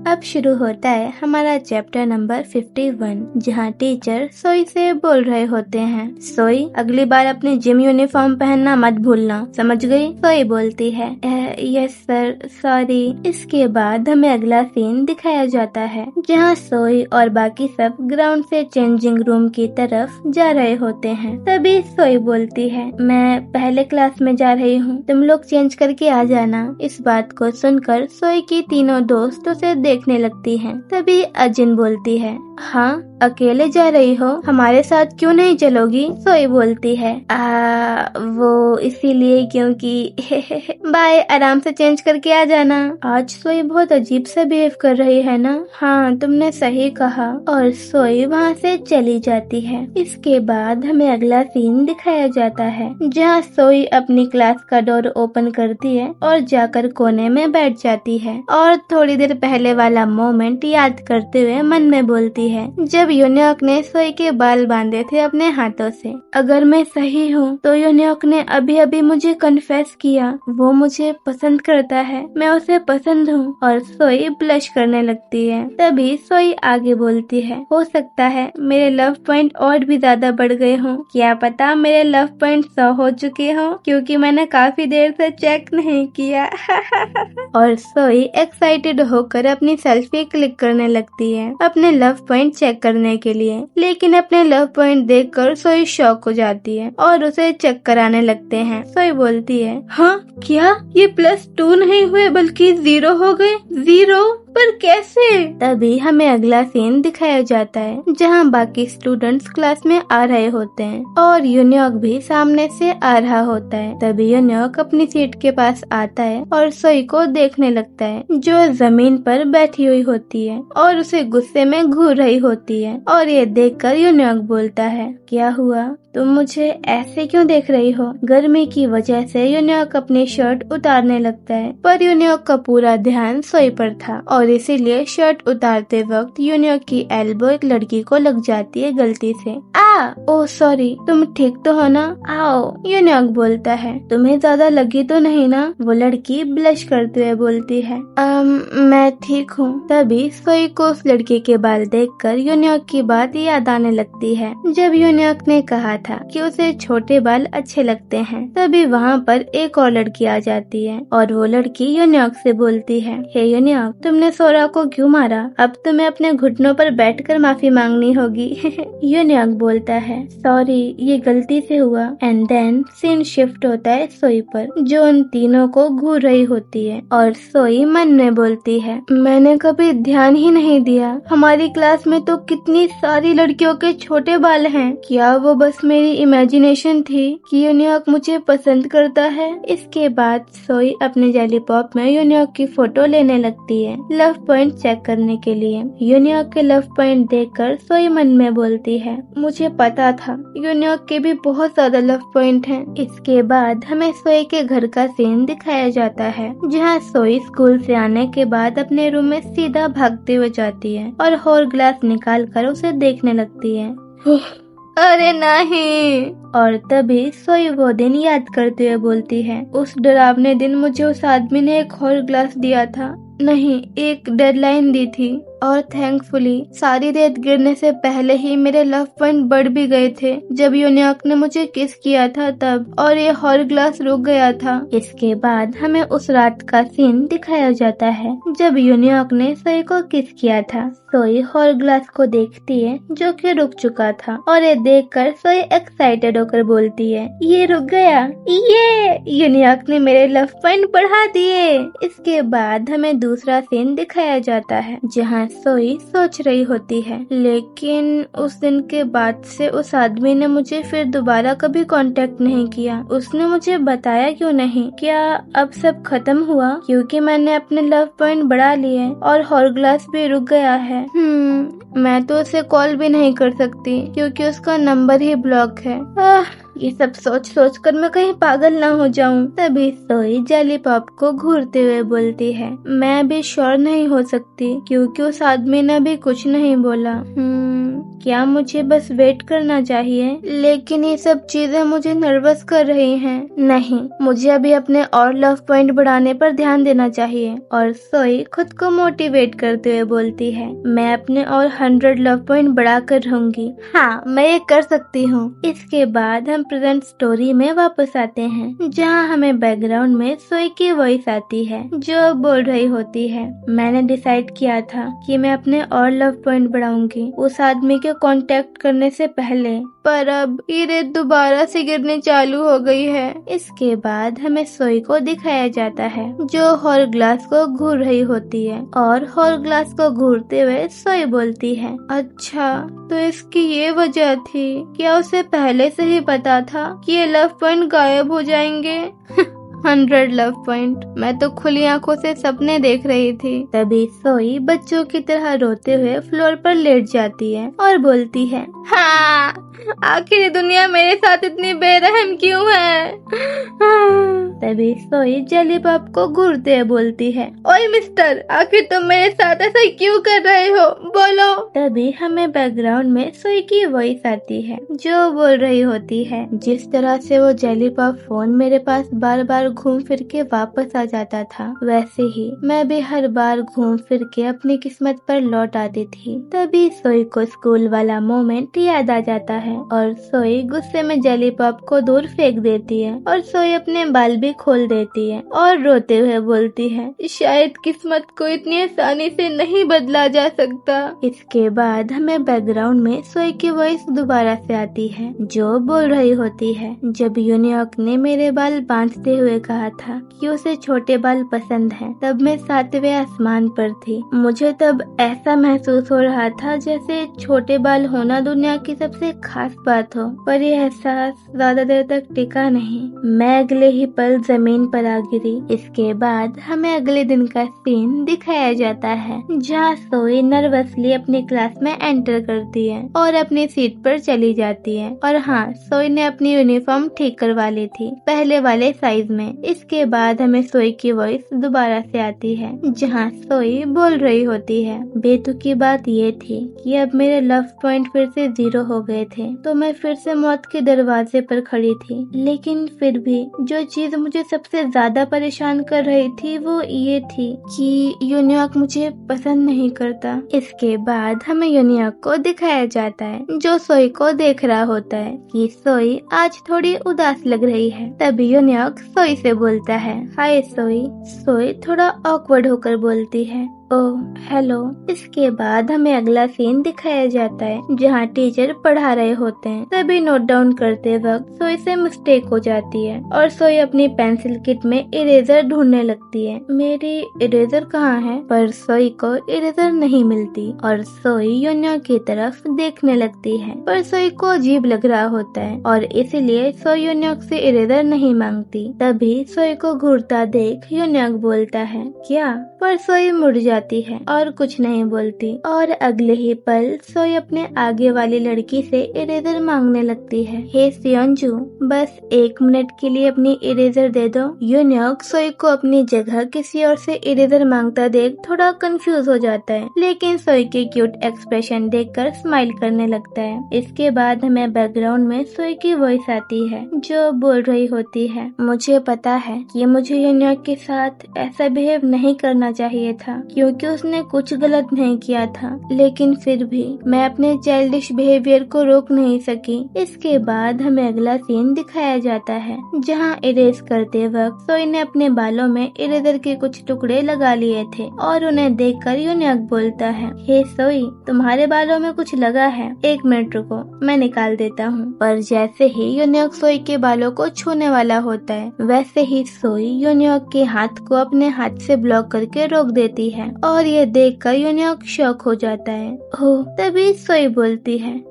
अब शुरू होता है हमारा चैप्टर नंबर 51, जहाँ टीचर सोई से बोल रहे होते हैं, सोई अगली बार अपनी जिम यूनिफॉर्म पहनना मत भूलना, समझ गई? सोई बोलती है यस सर, सॉरी। इसके बाद हमें अगला सीन दिखाया जाता है, जहाँ सोई और बाकी सब ग्राउंड से चेंजिंग रूम की तरफ जा रहे होते हैं। तभी सोई बोलती है, मैं पहले क्लास में जा रही हूँ, तुम लोग चेंज करके आ जाना। इस बात को सुनकर सोई की तीनों दोस्त उसे देखने लगती हैं। तभी अजिन बोलती है, हाँ अकेले जा रही हो, हमारे साथ क्यों नहीं चलोगी? सोई बोलती है, वो इसीलिए क्योंकि बाय, आराम से चेंज करके आ जाना। आज सोई बहुत अजीब से बिहेव कर रही है ना? हाँ तुमने सही कहा। और सोई वहाँ से चली जाती है। इसके बाद हमें अगला सीन दिखाया जाता है, जहाँ सोई अपनी क्लास का डोर ओपन करती है और जाकर कोने में बैठ जाती है और थोड़ी देर पहले वाला मोमेंट याद करते हुए मन में बोलती है, जब यूनियॉक ने सोई के बाल बांधे थे अपने हाथों से। अगर मैं सही हूँ तो यूनियॉक ने अभी अभी मुझे कन्फेस किया, वो मुझे पसंद करता है, मैं उसे पसंद हूँ। और सोई ब्लश करने लगती है। तभी सोई आगे बोलती है, हो सकता है मेरे लव पॉइंट और भी ज्यादा बढ़ गए हों, क्या पता मेरे लव पॉइंट 100 हो चुके हों, क्योंकि मैंने काफी देर से चेक नहीं किया। और सोई एक्साइटेड होकर अपनी सेल्फी क्लिक करने लगती है अपने लव पॉइंट चेक करने के लिए। लेकिन अपने लव पॉइंट देखकर सोई शॉक हो जाती है और उसे चेक कराने लगते हैं। सोई बोलती है, हाँ क्या ये +2 नहीं हुए बल्कि 0 हो गए? 0 पर कैसे? तभी हमें अगला सीन दिखाया जाता है, जहाँ बाकी स्टूडेंट्स क्लास में आ रहे होते हैं और यूनियॉक भी सामने से आ रहा होता है। तभी यूनियॉक अपनी सीट के पास आता है और सोई को देखने लगता है, जो जमीन पर बैठी हुई होती है और उसे गुस्से में घूर रही होती है। और ये देखकर यूनियॉक बोलता है, क्या हुआ, तुम मुझे ऐसे क्यों देख रही हो? गर्मी की वजह से यूनियॉक अपनी शर्ट उतारने लगता है, पर यूनियॉक का पूरा ध्यान सोई पर था और इसीलिए शर्ट उतारते वक्त यूनियॉक की एल्बो एक लड़की को लग जाती है गलती से। ओह सॉरी, तुम ठीक तो हो ना? आओ, यूनियॉक बोलता है, तुम्हें ज्यादा लगी तो नहीं ना? वो लड़की ब्लश करते हुए बोलती है, मैं ठीक हूँ। तभी सोई को उस लड़की के बाल देखकर यूनियॉक की बात याद आने लगती है, जब यूनियॉक ने कहा था कि उसे छोटे बाल अच्छे लगते हैं। तभी वहाँ पर एक और लड़की आ जाती है और वो लड़की यूनियॉक से बोलती है, हे यूनियॉक, तुमने सोरा को क्यों मारा? अब तुम्हें अपने घुटनों पर बैठकर माफी मांगनी होगी। यूनियॉक बोलता है, सॉरी ये गलती से हुआ। एंड देन सीन शिफ्ट होता है सोई पर, जो उन तीनों को घूर रही होती है और सोई मन में बोलती है, मैंने कभी ध्यान ही नहीं दिया, हमारी क्लास में तो कितनी सारी लड़कियों के छोटे बाल हैं। क्या वो बस मेरी इमेजिनेशन थी कि यूनियॉक मुझे पसंद करता है? इसके बाद सोई अपने जेली पॉप में यूनियॉक की फोटो लेने लगती है लव पॉइंट चेक करने के लिए। यूनियॉक के लव पॉइंट देखकर सोई मन में बोलती है, मुझे पता था यूनियॉक के भी बहुत ज्यादा लव पॉइंट हैं। इसके बाद हमें सोई के घर का सीन दिखाया जाता है, जहाँ सोई स्कूल से आने के बाद अपने रूम में सीधा भागते हुए जाती है और हॉर ग्लास निकाल कर उसे देखने लगती है। अरे नहीं। और तभी सोई वो दिन याद करते हुए बोलती है, उस डरावने दिन मुझे उस आदमी ने एक हॉर ग्लास दिया था, नहीं एक डेडलाइन दी थी, और थैंकफुली सारी रेत गिरने से पहले ही मेरे लव पॉइंट बढ़ भी गए थे जब यूनियॉक ने मुझे किस किया था तब, और ये हॉर ग्लास रुक गया था। इसके बाद हमें उस रात का सीन दिखाया जाता है, जब यूनियॉक ने सोई को किस किया था। सोई हॉर ग्लास को देखती है जो कि रुक चुका था, और ये देखकर सोई एक्साइटेड होकर बोलती है, ये रुक गया, ये यूनियॉक ने मेरे लव पॉइंट बढ़ा दिए। इसके बाद हमें दूसरा सीन दिखाया जाता है, जहाँ सोई सोच रही होती है, लेकिन उस दिन के बाद से उस आदमी ने मुझे फिर दोबारा कभी कांटेक्ट नहीं किया, उसने मुझे बताया क्यों नहीं? क्या अब सब खत्म हुआ क्योंकि मैंने अपने लव पॉइंट बढ़ा लिए और हॉर ग्लास भी रुक गया है? मैं तो उसे कॉल भी नहीं कर सकती क्योंकि उसका नंबर ही ब्लॉक है। ये सब सोच सोच कर मैं कहीं पागल ना हो जाऊं। तभी सोई जेली पॉप को घूरते हुए बोलती है, मैं भी श्योर नहीं हो सकती क्योंकि उस आदमी ने भी कुछ नहीं बोला। क्या मुझे बस वेट करना चाहिए? लेकिन ये सब चीजें मुझे नर्वस कर रही हैं। नहीं, मुझे अभी अपने और लव पॉइंट बढ़ाने पर ध्यान देना चाहिए। और सोई खुद को मोटिवेट करते हुए बोलती है, मैं अपने और 100 लव पॉइंट बढ़ा कर रहूंगी। हाँ, मैं ये कर सकती हूँ। इसके बाद हम प्रेजेंट स्टोरी में वापस आते हैं, जहाँ हमें बैकग्राउंड में सोई की वॉइस आती है, जो बोल रही होती है, मैंने डिसाइड किया था कि मैं अपने और लव पॉइंट बढ़ाऊंगी उस आदमी के कांटेक्ट करने से पहले, पर अब ये रेत दोबारा से गिरने चालू हो गई है। इसके बाद हमें सोई को दिखाया जाता है, जो हॉर ग्लास को घूर रही होती है, और हॉर ग्लास को घूरते हुए सोई बोलती है, अच्छा तो इसकी ये वजह थी। क्या उसे पहले से ही पता था कि ये लव पॉइंट गायब हो जाएंगे? 100 लव पॉइंट, मैं तो खुली आंखों से सपने देख रही थी। तभी सोई बच्चों की तरह रोते हुए फ्लोर पर लेट जाती है और बोलती है, हाँ, आखिर ये दुनिया मेरे साथ इतनी बेरहम क्यों है? तभी सोई जेली पॉप को घूरते हुए बोलती है, ओए मिस्टर, आखिर तुम मेरे साथ ऐसा क्यों कर रहे हो, बोलो। तभी हमें बैकग्राउंड में सोई की वॉइस आती है, जो बोल रही होती है, जिस तरह से वो जेली पॉप फोन मेरे पास बार बार घूम फिर के वापस आ जाता था, वैसे ही मैं भी हर बार घूम फिर के अपनी किस्मत पर लौट आती थी। तभी सोई को स्कूल वाला मोमेंट याद आ जाता है, और सोई गुस्से में जेली पॉप को दूर फेंक देती है, और सोई अपने बाल भी खोल देती है और रोते हुए बोलती है, शायद किस्मत को इतनी आसानी से नहीं बदला जा सकता। इसके बाद हमें बैकग्राउंड में सोई की वॉइस दोबारा से आती है, जो बोल रही होती है, जब यूनियॉर्क ने मेरे बाल बांधते हुए कहा था कि उसे छोटे बाल पसंद हैं, तब मैं 7वें आसमान पर थी। मुझे तब ऐसा महसूस हो रहा था जैसे छोटे बाल होना दुनिया की सबसे खास बात हो, पर यह एहसास ज्यादा देर तक टिका नहीं। मैं अगले ही पल जमीन पर आ गिरी। इसके बाद हमें अगले दिन का सीन दिखाया जाता है, जहाँ सोई नर्वसली अपनी क्लास में एंटर करती है और अपनी सीट पर चली जाती है। और हाँ, सोई ने अपनी यूनिफॉर्म ठीक करवा ली थी, पहले वाले साइज में। इसके बाद हमें सोई की वॉइस दोबारा से आती है, जहाँ सोई बोल रही होती है, बेतुकी बात ये थी कि अब मेरे लव पॉइंट फिर से 0 हो गए थे, तो मैं फिर से मौत के दरवाजे पर खड़ी थी। लेकिन फिर भी जो चीज मुझे सबसे ज्यादा परेशान कर रही थी वो ये थी कि यूनियॉर्क मुझे पसंद नहीं करता। इसके बाद हमें यूनियॉर्क को दिखाया जाता है, जो सोई को देख रहा होता है कि सोई आज थोड़ी उदास लग रही है। तभी यूनियॉर्क सोई से बोलता है, हाय सोई। सोई थोड़ा ऑकवर्ड होकर बोलती है, ओह हेलो। इसके बाद हमें अगला सीन दिखाया जाता है, जहाँ टीचर पढ़ा रहे होते हैं। तभी नोट डाउन करते वक्त सोई से मिस्टेक हो जाती है, और सोई अपनी पेंसिल किट में इरेजर ढूंढने लगती है। मेरी इरेजर कहाँ है? पर सोई को इरेजर नहीं मिलती, और सोई यूनियॉर्क की तरफ देखने लगती है, पर सोई को अजीब लग रहा होता है, और इसीलिए सोई यूनियॉर्क से इरेजर नहीं मांगती। तभी सोई को घूरता देख यूनियॉर्क बोलता है, क्या? पर सोई मुड़ जाती है और कुछ नहीं बोलती, और अगले ही पल सोई अपने आगे वाली लड़की से इरेजर मांगने लगती है। हे सियोंजू, बस 1 मिनट के लिए अपनी इरेजर दे दो। यूनियॉर्क सोई को अपनी जगह किसी और से इरेजर मांगता देख थोड़ा कंफ्यूज हो जाता है, लेकिन सोई के क्यूट एक्सप्रेशन देखकर स्माइल करने लगता है। इसके बाद हमें बैकग्राउंड में सोई की वॉइस आती है, जो बोल रही होती है, मुझे पता है कि मुझे यूनियॉर्क के साथ ऐसा बिहेव नहीं करना चाहिए था, क्योंकि उसने कुछ गलत नहीं किया था, लेकिन फिर भी मैं अपने चाइल्डिश बिहेवियर को रोक नहीं सकी। इसके बाद हमें अगला सीन दिखाया जाता है, जहां इरेज करते वक्त सोई ने अपने बालों में इरेजर के कुछ टुकड़े लगा लिए थे, और उन्हें देखकर यूनियॉर्क बोलता है, हे सोई, तुम्हारे बालों में कुछ लगा है, 1 मिनट रुको, मैं निकाल देता हूँ। पर जैसे ही यूनियॉर्क सोई के बालों को छूने वाला होता है, वैसे ही सोई यूनियॉर्क के हाथ को अपने हाथ से ब्लॉक करके रोक देती है, और ये देखकर यूनियॉर्क शॉक हो जाता है। ओह, तभी सोई बोलती है,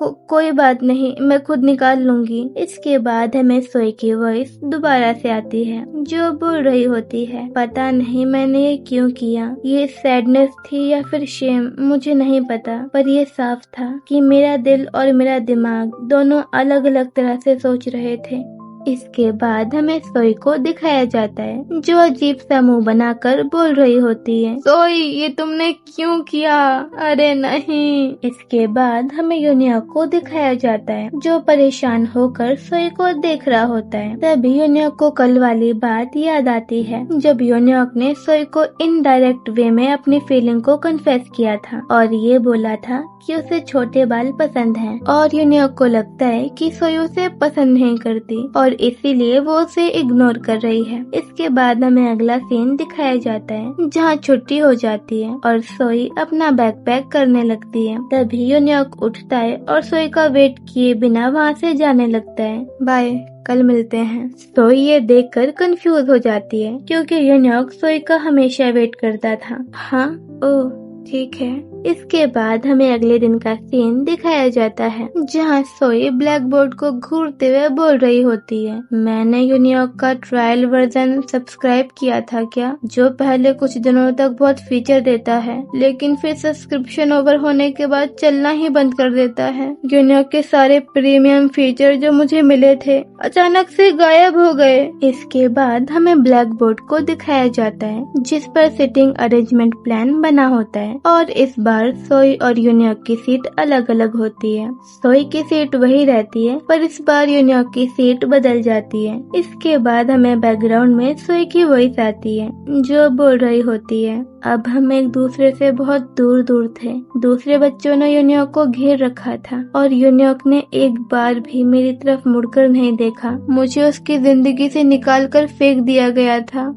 कोई बात नहीं, मैं खुद निकाल लूंगी। इसके बाद हमें सोई की वॉइस दोबारा से आती है, जो बोल रही होती है, पता नहीं मैंने ये क्यों किया, ये सैडनेस थी या फिर शेम, मुझे नहीं पता, पर ये साफ था कि मेरा दिल और मेरा दिमाग दोनों अलग अलग तरह से सोच रहे थे। इसके बाद हमें सोई को दिखाया जाता है जो अजीब सा मुंह बनाकर बोल रही होती है, सोई ये तुमने क्यों किया? अरे नहीं। इसके बाद हमें यूनियॉक को दिखाया जाता है जो परेशान होकर सोई को देख रहा होता है। तभी यूनियॉक को कल वाली बात याद आती है जब यूनियॉक ने सोई को इनडायरेक्ट वे में अपनी फीलिंग को कन्फेस किया था और ये बोला था कि उसे छोटे बाल पसंद हैं और यूनियॉक को लगता है कि सोई उसे पसंद नहीं करती और इसीलिए वो उसे इग्नोर कर रही है। इसके बाद हमें अगला सीन दिखाया जाता है जहाँ छुट्टी हो जाती है और सोई अपना बैग पैक करने लगती है। तभी यूनियॉक उठता है और सोई का वेट किए बिना वहाँ से जाने लगता है। बाय, कल मिलते हैं। सोई ये देखकर कंफ्यूज हो जाती है क्योंकि यूनियॉक सोई का हमेशा वेट करता था। हाँ, ओह ठीक है। इसके बाद हमें अगले दिन का सीन दिखाया जाता है जहाँ सोई ब्लैक बोर्ड को घूरते हुए बोल रही होती है, मैंने यूनियॉक का ट्रायल वर्जन सब्सक्राइब किया था क्या, जो पहले कुछ दिनों तक बहुत फीचर देता है लेकिन फिर सब्सक्रिप्शन ओवर होने के बाद चलना ही बंद कर देता है। यूनियॉक के सारे प्रीमियम फीचर जो मुझे मिले थे अचानक से गायब हो गए। इसके बाद हमें ब्लैक बोर्ड को दिखाया जाता है जिस पर सिटिंग अरेंजमेंट प्लान बना होता है और इस बार सोई और यूनियॉक की सीट अलग अलग होती है। सोई की सीट वही रहती है पर इस बार यूनियॉक की सीट बदल जाती है। इसके बाद हमें बैकग्राउंड में सोई की वॉइस आती है जो बोल रही होती है, अब हम एक दूसरे से बहुत दूर दूर थे। दूसरे बच्चों ने यूनियॉक को घेर रखा था और यूनियॉक ने एक बार भी मेरी तरफ मुड़कर नहीं देखा। मुझे उसकी जिंदगी से निकाल कर फेंक दिया गया था।